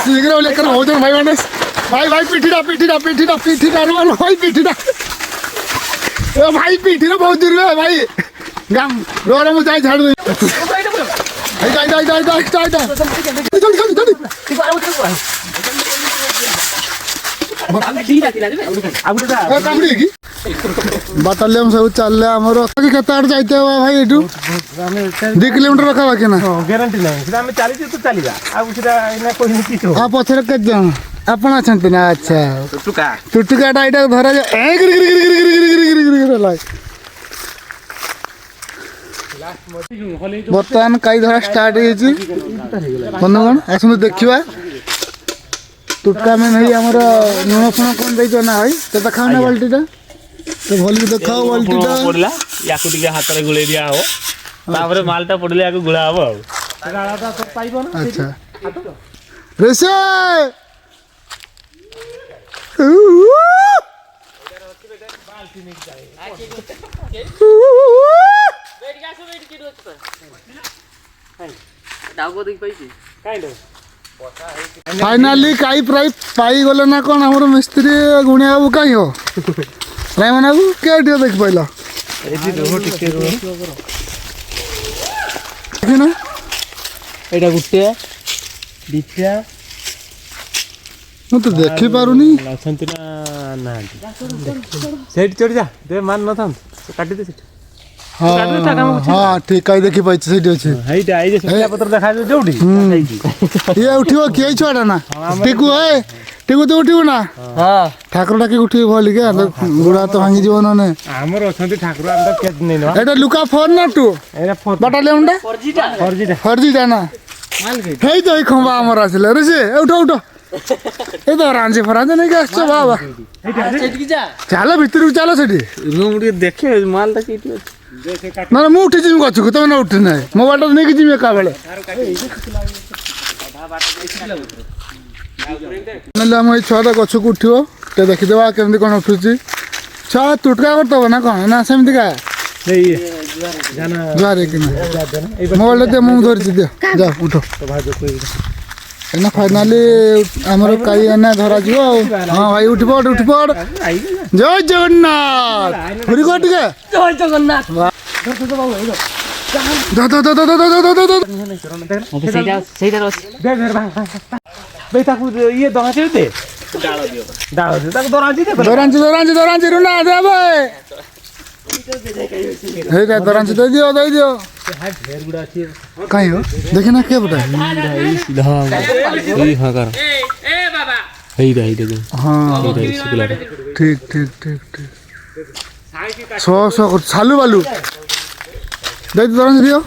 शीघ्र लेकर हो जाओ भाई मैंने भाई पीठीटा भाई पीठीटा ए भाई पीठीटा बहुत दूर है भाई गाम रोड में जाए झाड़ दे बाटालियन सब चल आमर केते आड़ जाइते भाई एठू 2 किलोमीटर रखा बाकी ना ग्यारंटी नहीं सीधा हमें चली तो चलीगा अब सीधा इना कोई नहीं किछो आ पछरे के जन आपण अछंती ना अच्छा टुटुका टुटुकाटा एटा धरा जा ए गिर गिर गिर गिर गिर गिर गिर गिर गिर लाग बर्तमान कई धरा स्टार्ट होइछि बंधुगण आसु देखिबा टुटका में नहीं हमर नुण फुण कोन दैतो ना भाई तो देखाओ ना बाल्टीटा तो भली देखाओ बाल्टीटा पड़ला याकु टिके हाथ रे गुले दिया हो तापरे मालटा पड़ले याकु गुळा हो गाळाटा तो पाइबो ना अच्छा रेसे फाइनाली काई प्राइस पाई गले ना कौन हमर मिस्त्री गुणिया बाबू कहीं हो रायमन बाबू क्या दियो देख पाइला एजी रोहो टिके रोहो ना एटा गुटे दिछा मु तो देखि पारुनी अछंती ना सेट चढ़ जा दे मान न थाम काटी दे सेट हाँ ठीक कई देखि पाइछ सेठी अछि हेइटा आई जे सुखिया पत्र देखा जे जोडी ये उठियो के छुआटा ना टिकु है टिकु तो उठियो ना हां ठाकुर डाकी उठियो भली के गुड़ा तो भांगी जीवन ने हमर अछंती ठाकुर हम तो केत नै न एटा लुका फोन ना टू एटा फोन बाटालियन डा फर्जीटा ना हेइ तो खंबा हमर आसिले रे से उठो ए तो रांझे फरांझे नहीं के बाबा चलो भीतर चलो सेठी रूम रे देखे माल तक इटी ना मु उठी जिम गछु तो ना उठी ना मोबाइल तो नहीं कि जिम का बेले नले हम छुआ गछु को उठियो ते देखि देबा केमदी कोन उठुची छुआ टुटका करतबो ना कोन ना सेमती का जाना जारे कि ना मोबाइल दे मु धरि दे जा उठो तो भाजो कोई ना फाइनाली हमर काई ना धरा जियो हां भाई उठ पड़ जय जगन्नाथ पुरी कोट के जय जगन्नाथ बेटा को ये दहाचे दे डाल दे तक दरांची रुना दे भाई हे रे दरांची दे दियो ढेर गुड़ा अछि काई हो देखे ना के बता सीधा ई हां कर ए बाबा हेई दे हां ठीक 100 चालू बालू दे दरांची दियो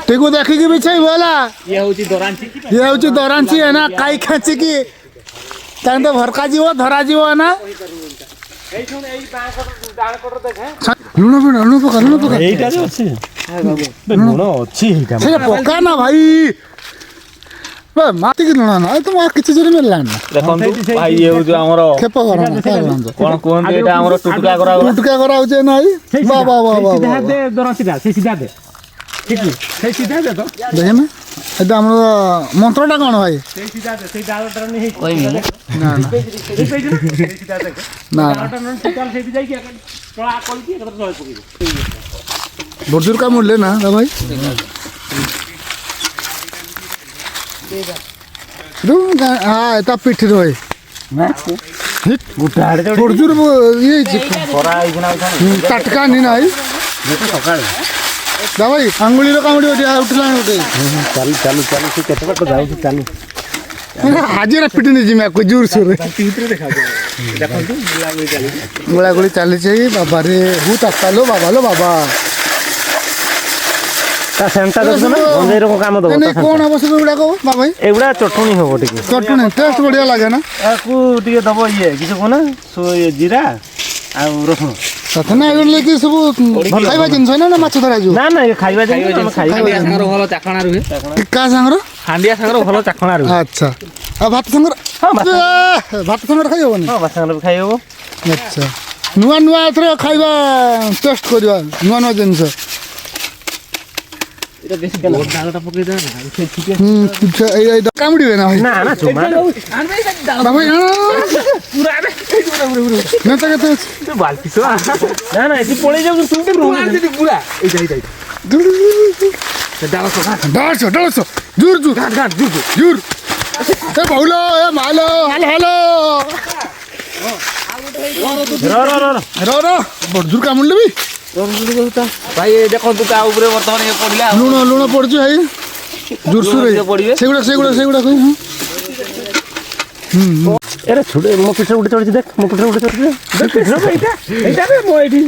टेको देखि के बिछाई बोला ये होची दरांची है ना काई खाची की तान तो भरका जीव धरा जीव ना ए सुन ए डाण कोटर देख लुण पका एटा जो अछि लुण अछि एटा से पका ना भाई बे माटी की लुण ना तो मा किछ जरे मिलला ना देखंतु भाई ये जो हमर खेप घर कोन कोन एटा हमर टुटका करा होचे नाही वाह सीधा दे दरसिदा से सीधा दे ठीक है सीधा दे तो देख ना एटा हमर मंत्रटा कोन भाई से सीधा दे से डालटर नहीं कोई मिले ना सीधा दे ना डालटर नहीं टोटल से जाई के तोला कॉल की एकत्र सही पकी बर्जूर का मूल्य ना भाई हाँ एटा पिठ रोय बर्जूर ये टटका नहीं ना सकाळ दा भाई अंगुली रो कामडी उठला उठे चालू से केते बट जाऊ चालू हाजिरा पिट नहीं जिमे को जोर से भीतर देखा देखंतु गोला गोली चली चाहिए बाबा रे हूँ तालो बाबा ता सेंटा देखो ना गंजेर को काम दो नहीं कौन आवश्यक गुड़ा को बाबा भाई एगुड़ा चटनी हो टिके चटनी टेस्ट बढ़िया लगे ना आकू टिके दबो ये किछ को ना सो ये जीरा आ रसुन सतना एगुले कि सब खाइबा जिंस है ना माछ धरा जो ना ये खाइबा जिंस हम खाइबा संगर भलो चाखणा रुहे का संगर हांडिया संगर भलो चाखणा रुहे अच्छा आ भात संगर हां भात संगर खाइ होबनी हां भात संगर खाइ होबो अच्छा नुआ एथरे खाइबा टेस्ट करबा नुआ जिंस କାମୁଡ଼ିବେ ନା ଭାଇ ନା ନା ଚୁମା ଭାଇ ନେତା କେତେ ଅଛି ବାଲ୍ଟି ଶୁଆ ନା ନା ଏଠି ପଳେଇ ଯାଉଛୁ ଡାଳସ ଜୁର ଜୁର ଏ ବହୁଲ ଏ ମାଲ ହାଲ ଜୁର କାମୁଡ଼ିଲେ ବି ଭାଇ ଦେଖନ୍ତୁ ତା ଉପରେ ବର୍ତ୍ତମାନ ଇଏ ପଡ଼ିଲା ଲୁଣ ପଡୁଛି ଭାଇ ଜୁରସୁରେ ସେଗୁଡା କହି ଏରେ ଛୁଡେ ମୋ ପିଠରେ ଗୋଟେ ଚଢିଛି ଦେଖ ମୋ ପିଠରେ ଗୋଟେ ଚଢିଛି ଏଇଟା ମୋ ଏଇଠି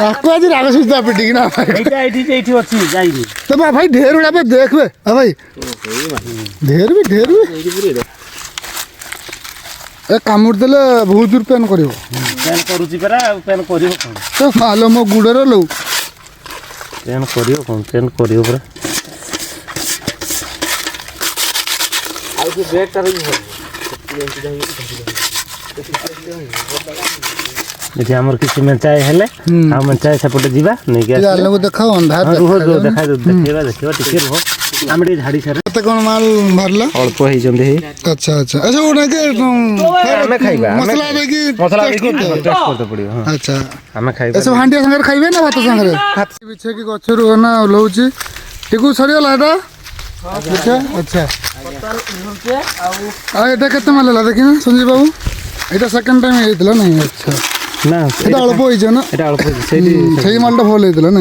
ତାକୁ ଆଜି ରାଗ ସୁସ୍ତା ପିଟିକି ନା ଏଇଠି ଅଛି ଯାଇନି ତ ଭାଇ ଢେର ଗୁଡ଼ା ଦେଖବେ ଭାଇ ଢେର ବି ଏ କାମୁଡ଼ି ଦେଲେ ବହୁତ ଦୂର ପେନ୍ କରିବ ପେନ୍ କରୁଛି ପରା ପେନ୍ କରିବ କ'ଣ ତ ମାଲ ମୋ ଗୁଡ଼ରେ ଲଉ ପେନ୍ କରିବ କ'ଣ ପେନ୍ କରିବ ପରା ଆଉ ସେ ବ୍ରେକ୍ଟା ରହିବ ଏଠି ଆମର କିଛି ମେଞ୍ଚାଏ ହେଲେ ଆଉ ମେଞ୍ଚାଏ ସେପଟେ ଯିବା ନେଇକି ଆଲୋକ ଦେଖାଅ ଅନ୍ଧାର ରୁହ ଦେଖେଇବା ଟିକେ ରୁହ ଆମେ ଟିକେ ଝାଡ଼ି ସାର କେତେ କ'ଣ ମାଲ ବାହାରିଲା ଅଳ୍ପ ହେଇଛନ୍ତି ହେଇ ଆଚ୍ଛା ଏସବୁ ଆମେ ଖାଇବା ମସଲା ଦେଇକି ଟେଷ୍ଟ କରତେ ପଡ଼ିବ ହଁ ଆଚ୍ଛା ଆମେ ଖାଇବା ଏସବୁ ହାଣ୍ଡିଆ ସାଙ୍ଗରେ ଖାଇବେ ନା ଭାତ ସାଙ୍ଗରେ ବିଛେଇକି ଗଛରୁ ନା ଓହ୍ଲଉଛି ଟିକୁ ସରିଗଲା ଏଇଟା ଆଚ୍ଛା ଆଉ ଏଇଟା କେତେ ମାଲ ହେଲା ଦେଖିନା ସଞ୍ଜୀବ ବାବୁ ଏଇଟା ସେକେଣ୍ଡ ଟାଇମ୍ ହେଇଥିଲା ନାଇଁ ଆଚ୍ଛା ନା এটা অল্প হয়েছে না এটা অল্প সেইটি সেই মালটা ভাল হয়েছিল না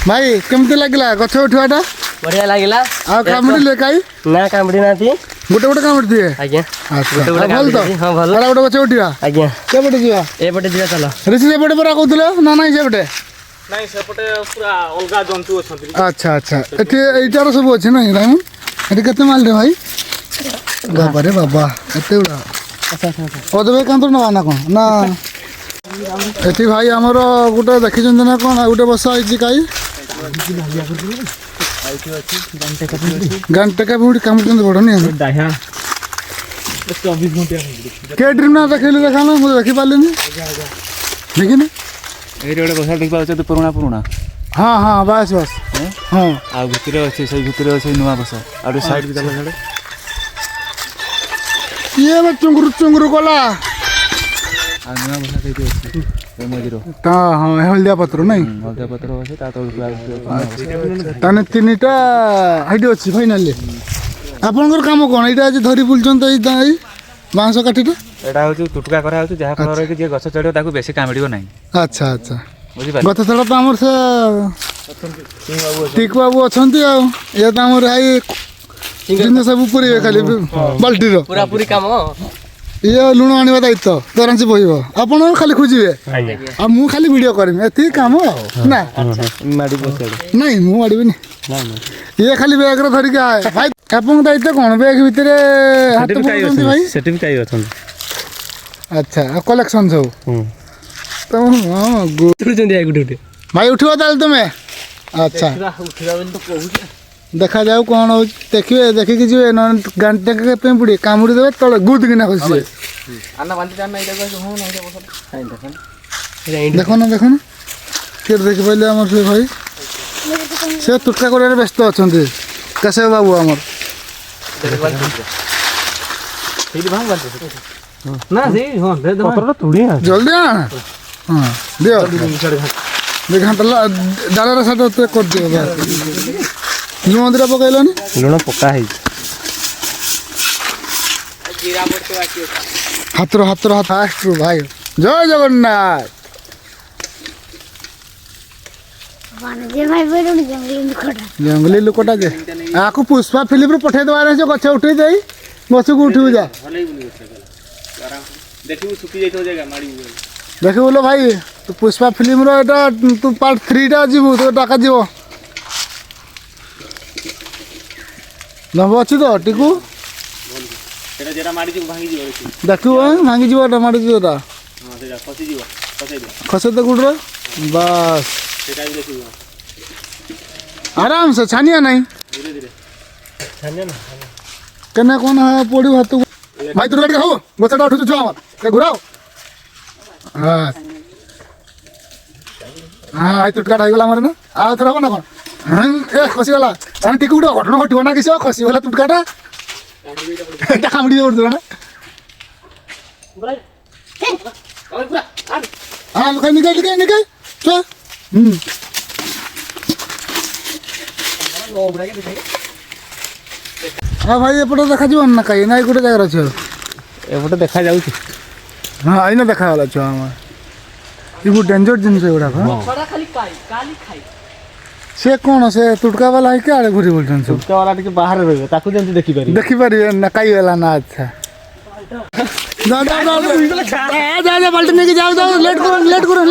ভাই কেমতি লাগিলা গছ উঠিবাটা ବଢିଆ ଲାଗିଲା ଆଉ କାମୁଡ଼ିଲେ କାଇ ନା କାମୁଡ଼ି ନାହାନ୍ତି ଗୋଟେ ଗୋଟେ କାମୁଡ଼ି ଦିଏ ଆଜ୍ଞା ଆଚ୍ଛା ଗୋଟେ ଭଲ ତ ହଁ ଭଲ ଆଉ ଗୋଟେ ଗଛ ଉଠିବା ଆଜ୍ଞା କେପଟେ ଯିବା ଏପଟେ ଯିବା ଚାଲ ଋଷି ସେପଟେ ପରା କହୁଥିଲ ନା ନାଇଁ ସେପଟେ ନାଇଁ ସେପଟେ ପୁରା ଅଲଗା ଜନ୍ତୁ ଅଛନ୍ତି ଆଚ୍ଛା ଏଠି ଏଇଟାର ସବୁ ଅଛି ନାଇଁ ରାଇମନ ଏଠି କେତେ ମାଲରେ ଭାଇ ବାବାରେ ବାବା ଏତେ ଗୁଡ଼ା ଅଦବେ କାନ୍ତର ନେବା ନା କ'ଣ ନା ଏଠି ଭାଇ ଆମର ଗୋଟେ ଦେଖିଛନ୍ତି ନା କ'ଣ ଆଉ ଗୋଟେ ବସା ହେଇଛି କାଇ ଗାଣ୍ଟେକା ବି କାମୁଛନ୍ତି ବଡ଼ନି କେ ଡ୍ରିମ୍ ନା ଦେଖେଇଲି ଦେଖାନ ମୁଁ ଦେଖିପାରିଲିନି ଦେଖିନି ଏଇଠି ଗୋଟେ ବସା ଦେଖିବା ଅଛି ପୁରୁଣା ହଁ ବାସ୍ ହଁ ଆଉ ଭିତରେ ଅଛି ସେଇ ଭିତରେ ଅଛି ନୂଆ ବସା ଆଉ ଗୋଟେ ସାଇଡ୍ ବି ଦେବା ଛାଡ଼େ କିଏ ଏବେ ଚୁଙ୍ଗୁରୁ କଲା ଆଉ ନୂଆ ବସା ସେଇଠି ଅଛି ମଝିର ହଁ ହଳଦିଆ ପତ୍ର ନାଇଁ ହଳଦିଆ ପତ୍ର ଅଛି ତା ତଳକୁ ତାହେଲେ ତିନିଟା ହାଇଟ୍ ଅଛି ଫାଇନାଲି ଆପଣଙ୍କର କାମ କ'ଣ ଏଇଟା ଆଜି ଧରି ବୁଲୁଛନ୍ତି ଏଇ ବାଉଁଶ କାଠିଟା ଏଇଟା ହେଉଛି ତୁଟକା କରାହେଉଛି ଯାହା ଫଳରେ କି ଯିଏ ଗଛ ଚଢ଼ିବ ତାକୁ ବେଶୀ କାମୁଡ଼ିବ ନାହିଁ ଆଚ୍ଛା ବୁଝିପାରିଲେ ଗଛ ତଳ ତ ଆମର ସେ ଟିକୁ ବାବୁ ଅଛନ୍ତି ଆଉ ଇଏ ତ ଆମର ଭାଇ ଜିନିଷ ସବୁ ପୁରେଇବେ ଖାଲି ବାଲ୍ଟିର ପୁରାପୁରି କାମ ଇଏ ଲୁଣ ଆଣିବା ଦାୟିତ୍ୱ ଦରାଞ୍ଚି ବହିବ ଆପଣ ଖାଲି ଖୋଜିବେ ଆଉ ମୁଁ ଖାଲି ଭିଡ଼ିଓ କରିବି ଏତିକି କାମ ଆଉ ନା ନାଇଁ ମୁଁ ମାଡ଼ିବିନି ଇଏ ଖାଲି ବ୍ୟାଗ୍ରେ ଧରିକି ଭାଇ ଆପଣଙ୍କ ଦାୟିତ୍ୱ କ'ଣ ବ୍ୟାଗ୍ ଭିତରେ ହାତ ପୁରାଉଛନ୍ତି ଭାଇ ସେଠି ବି କାଇ ଅଛନ୍ତି ଆଚ୍ଛା ଆଉ କଲେକ୍ସନ୍ ସବୁ ତ ଭାଇ ଉଠିବ ତାହେଲେ ତୁମେ ଆଚ୍ଛା ଦେଖାଯାଉ କ'ଣ ହେଉଛି ଦେଖିବେ ଦେଖିକି ଯିବେ ନହେଲେ ଗାଣ୍ଟେ ପାଇଁ ପଡ଼ିବେ କାମୁଡ଼ି ଦେବେ ତଳେ ଗୁଦକିନା ଖସିବେ ଦେଖୁନ କିଏ ଦେଖିପାରିଲେ ଆମର ସେ ଭାଇ ସେ ତୁଟକା କରିବାରେ ବ୍ୟସ୍ତ ଅଛନ୍ତି କେଶବ ବାବୁ ଆମର ଜଲ୍ଦି ଆଣ ହଁ ଦିଅ ଘାଣ୍ଟଲା ଡାଳରେ ସାଇଟ୍ କରିଦିଅ ଲୁଣ ଦିଟା ପକାଇଲନି ଲୁଣ ପକା ହେଇଛି ହାତର ଫାଷ୍ଟରୁ ଭାଇ ଜୟ ଜଗନ୍ନାଥ ଜଙ୍ଗଲି ଲୋକଟା ଯେ ଆକୁ ପୁଷ୍ପା ଫିଲ୍ମରେ ପଠେଇ ଦେବାର ଅଛି ଗଛ ଉଠେଇ ଦେଇ ଗଛକୁ ଉଠିବୁ ଯା ଦେଖିବୁ ଲୋ ଭାଇ ତୁ ପୁଷ୍ପା ଫିଲ୍ମର ଏଇଟା ତୁ ପାର୍ଟ 3ଟା ଯିବୁ ତୋ ଡାକା ଯିବ ନବ ଅଛି ତ ଟିକୁ ଦେଖିବୁ ଭାଙ୍ଗିଯିବ ଏଟା ମାଡ଼ିଯିବ ଏଟା ଖସେ ତ ଗୁଡ଼ର ବାସ୍ ଆରାମ ସେ ଛାନିଆ ନାହିଁ କେନା କ'ଣ ପଡ଼ିବ ହାତକୁ ଭାଇ ତୁ ଟିକେ ହଉ ଗଛଟା ଉଠୁଛୁ ଛୁଆ ଆମର ଘୁରାও ହଁ ଭାଇ ତୁଟକାଟା ହେଇଗଲା ଆମର ନା ଆଉ ଥର ହବ ନା କଣ ଏ ଖସିଗଲା ସାଙ୍ଗେ ଟିକେ ଗୋଟେ ଘଟଣା ଘଟିବ ନା କିଛି ଖସିଗଲା ତୁଟକାଟା ଏଟା କାମୁଡ଼ି ପଡ଼ୁଥିଲା ନା ହଁ ଲୁକା ନିକାଇ ଛୁଆ ହଁ ଭାଇ ଏପଟେ ଦେଖାଯିବନି ନା କାଇ ନାଇଁ ଗୋଟେ ଜାଗାରେ ଅଛି ଏପଟେ ଦେଖାଯାଉଛି ହଁ ଏଇନା ଦେଖାଗଲା ଛୁଆ ଆମର ଏ ବହୁତ ଡେଞ୍ଜର ଜିନିଷ ଏଗୁଡ଼ାକ ସେ କ'ଣ ସେ ତୁଟକା ବାଲା ହେଇକି ଆଡ଼େ ଘୁରି ବୁଲୁଛନ୍ତି ସବୁ ବାଲା ଟିକେ ବାହାରେ ରହିବେ ତାକୁ ଯେମିତି ଦେଖିପାରିବେ ଦେଖିପାରିବେ ନା କାଇ ହେଲା ନା ଆଚ୍ଛା ଯା ବାଲ୍ଟି ନେଇକି ଯାଉ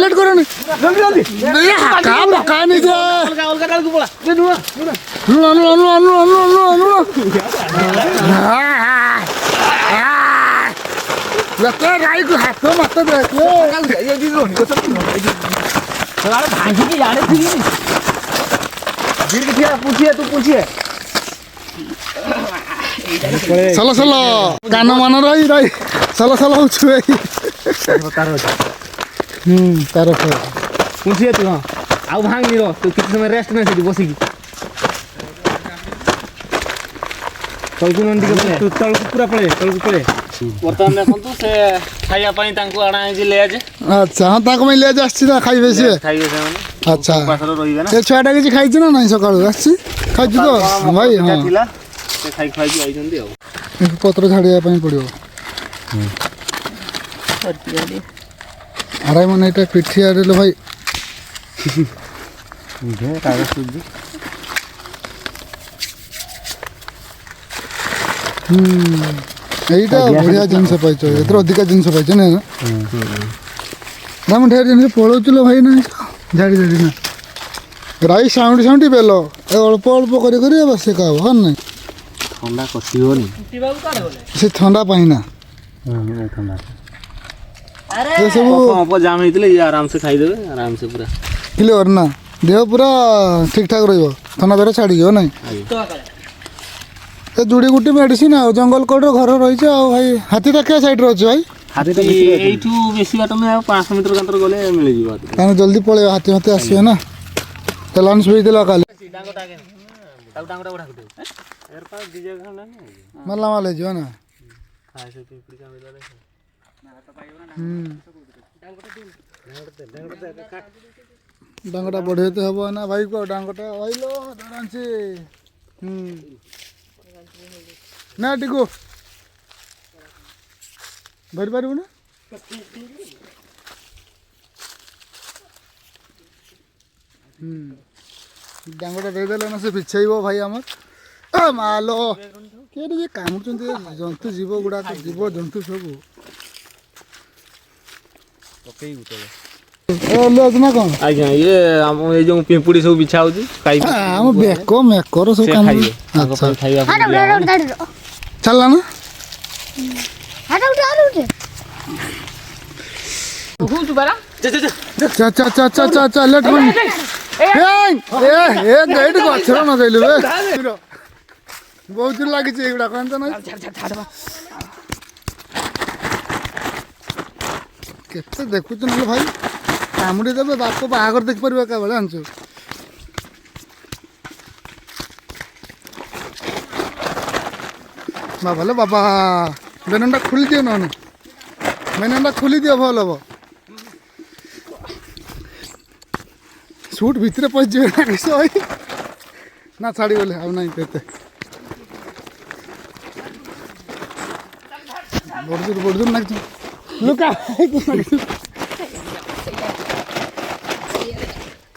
ଲେଟ୍ କରନି ଗାଈକୁ ହାତ ମାତ ସଲ କାନ ମାନ ରହି ସଲ ହଉଛୁ ତାର ପୁଞ୍ଚିଏ ତୁ ହଁ ଆଉ ଭାଙ୍ଗି ର ତୁ କିଛି ସମୟ ରେଷ୍ଟ ନେଇ ସେଠି ବସିକି ତଳକୁ ଟିକେ ପଳେଇ ତୁ ତଳକୁ ପୁରା ତଳକୁ ପଳେଇ ବର୍ତ୍ତମାନ ଦେଖନ୍ତୁ ସେ ଖାଇବା ପାଇଁ ତାଙ୍କୁ ଅଣା ହେଇଛି ଲେଜ୍ ଆଚ୍ଛା ହଁ ତାଙ୍କ ପାଇଁ ଲେଜ୍ ଆସିଛି ନା ଖାଇବେ ସିଏ ଖାଇବେ ସେମାନେ ଆଚ୍ଛା ପାଖରେ ରହିବେ ନା ସେ ଛୁଆଟା କିଛି ଖାଇଛି ନା ନାଇଁ ସକାଳୁ ଆସିଛି ଖାଇଛୁ ତ ଭାଇ ହଁ ଥିଲା ସେ ଖାଇକି ଆଇଛନ୍ତି ଆଉ ପତ୍ର ଛାଡ଼ିବା ପାଇଁ ପଡ଼ିବ ଆରାଇ ମାନେ ଏଇଟା ପିଠି ଆଡ଼ିଲେ ଭାଇ এইটা বঢ়িয়া জিনিস পাইছ এর অধিকা জিনিস পাইছ না না ঢের জিনিস পড়াউছিল ভাই না ঝাড়ি না রাই সাউন্ড বেল অল্প অল্প করে করে বসে খাব হন না ଥଣ୍ଡା କଷିବନି ସେ ଥଣ୍ଡା ପାଇଁ ନା ଥଣ୍ଡା ଏସବୁ ଅପ ଜାମ୍ ହେଇଥିଲେ ଇଏ ଆରାମସେ ଖାଇଦେବେ ଆରାମସେ ପୁରା କ୍ଲିଅର ନା ଦେହ ପୁରା ଠିକ୍ ଠାକ୍ ରହିବ ଥଣ୍ଡା ଧର ଛାଡ଼ିଯିବ ନାଇଁ ଏ ଯୁଡ଼ି ଗୁଟି ମେଡ଼ିସିନ ଆଉ ଜଙ୍ଗଲ କୋଡ଼ର ଘର ରହିଛି ଆଉ ଭାଇ ହାତୀ ଦେଖିବା ସାଇଡ଼ରେ ଅଛି ଭାଇ ହାତୀ ଏଇଠୁ ବେଶୀ ବାଟ ନୁହେଁ ଆଉ 500 ମିଟର କାନ୍ତର ଗଲେ ମିଳିଯିବ କାରଣ ଜଲ୍ଦି ପଳେଇବ ହାତୀ ଆସିବେ ନା ତେଲାନ ଶୋଇଥିଲା କାଲି ମାଲା ମାଲ ହେଇଯିବ ନା ଡାଙ୍ଗଟା ବଢ଼େଇତେ ହେବ ନା ଭାଇ କୁହ ଡାଙ୍ଗଟା ଭାଇଲୋ ଡାଞ୍ଚି ନା ଟିକୁ ଧରି ପାରିବୁ ନା ଡାଙ୍ଗଟା ଦେଇଦେଲେ ନା ସେ ବିଛେଇବ ଭାଇ ଆମର ମାଲୋ କିଏ ଟିକେ କାମୁଡ଼ୁଛନ୍ତି ଜନ୍ତୁ ଜୀବ ଗୁଡ଼ାକ ଜୀବ ଜନ୍ତୁ ସବୁ ନା କ'ଣ ଆଜ୍ଞା ଇଏ ଆମ ଏଇ ଯୋଉ ପିମ୍ପୁଡ଼ି ସବୁ ବିଛା ହଉଛି ଆମ ବେକ ମେକର ସବୁ କାମୁଡ଼ି ଚାଲିଲା ନା ଲେଟ୍ କରୁନି ଏଇଠି ଗଛର ନଦେଇଲୁ ବହୁତ ଲାଗିଛି ଏଇଗୁଡ଼ା କଣ କେତେ ଦେଖୁଛୁ ନହେଲେ ଭାଇ କାମୁଡ଼ି ଦେବେ ବାପ ବାହାଘର ଦେଖିପାରିବ ଏକାବେଳେ ଜାଣିଛୁ ବାବା ଲୋ ବାବା ବେନଟା ଖୋଲିଦିଅ ନହେଲେ ବେନଟା ଖୋଲିଦିଅ ଭଲ ହବ ସୁଟ୍ ଭିତରେ ପଶିଯିବେ ନା କିସ ଭାଇ ନା ଛାଡ଼ିଗଲେ ଆଉ ନାହିଁ କେତେ ବଡ଼ଜୋର ନାଗିଛୁ ଲୁକା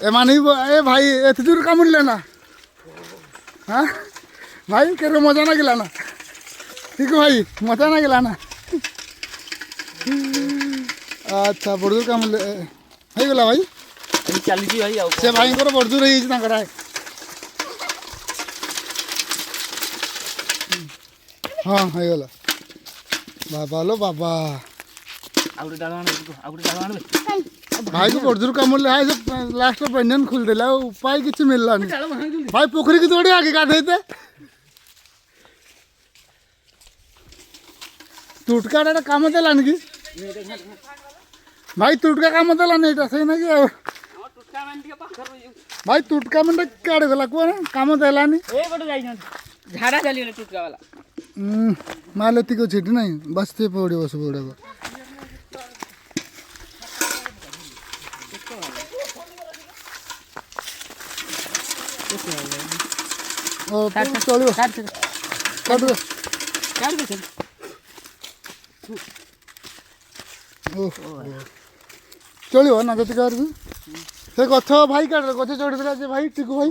ଏମାନେ ଏ ଭାଇ ଏତେ ଜୋର କାମୁଡ଼ିଲେ ନା ହଁ ଭାଇ କେତେ ମଜା ଲାଗିଲା ନା ଠିକ ଭାଇ ମଜା ଲାଗିଲା ନା ଆଚ୍ଛା ବଡ଼ଜୋର କାମୁଡ଼ିଲେ ହେଇଗଲା ଭାଇ ଚାଲିଛି ଭାଇ ଆଉ ସେ ଭାଇଙ୍କର ବଡ଼ଜୋର ହେଇଯାଇଛି ତାଙ୍କର ହଁ ହେଇଗଲା ବାବା ଲୋ ବାବା ଭାଇକୁ ବଡ଼ଜୋର କାମୁଡ଼ିଲେ ଭାଇ ଲାଷ୍ଟ ପେଣ୍ଡେଣ୍ଟ ଖୋଲିଦେଲେ ଆଉ ଉପାୟ କିଛି ମିଳିଲାନି ଭାଇ ପୋଖରୀ କି ଦୌଡ଼ି ଆଗେ ଗାଧେଇତେ ତୁଟକାଟା କାମ ଦେଲାନି କି ଭାଇ ତୁଟକା କାମ ଦେଲାନି ଏଇଟା ସେଇ ନାକି ଆଉ ଭାଇ ତୁଟକା ମାନେ କାଢି ଦେଲା କୁହ କାମ ଦେଲାନି ଝାଡ଼ା ଚାଲିଗଲେ ଟୁଟକା ବାଲା ମାଲ ଏତିକି ଅଛି ଏଠି ନାଇଁ ବସିତେ ପଡ଼ିବ ସବୁ ଗୁଡ଼ାକ ଚଳିବ କାଟିବ ଚଳିବ ନା ଯେତିକି ସେ ଗଛ ଭାଇ କାଟିଲେ ଗଛ ଚଢ଼ିଥିଲା ଯେ ଭାଇ ଟିକୁ ଭାଇ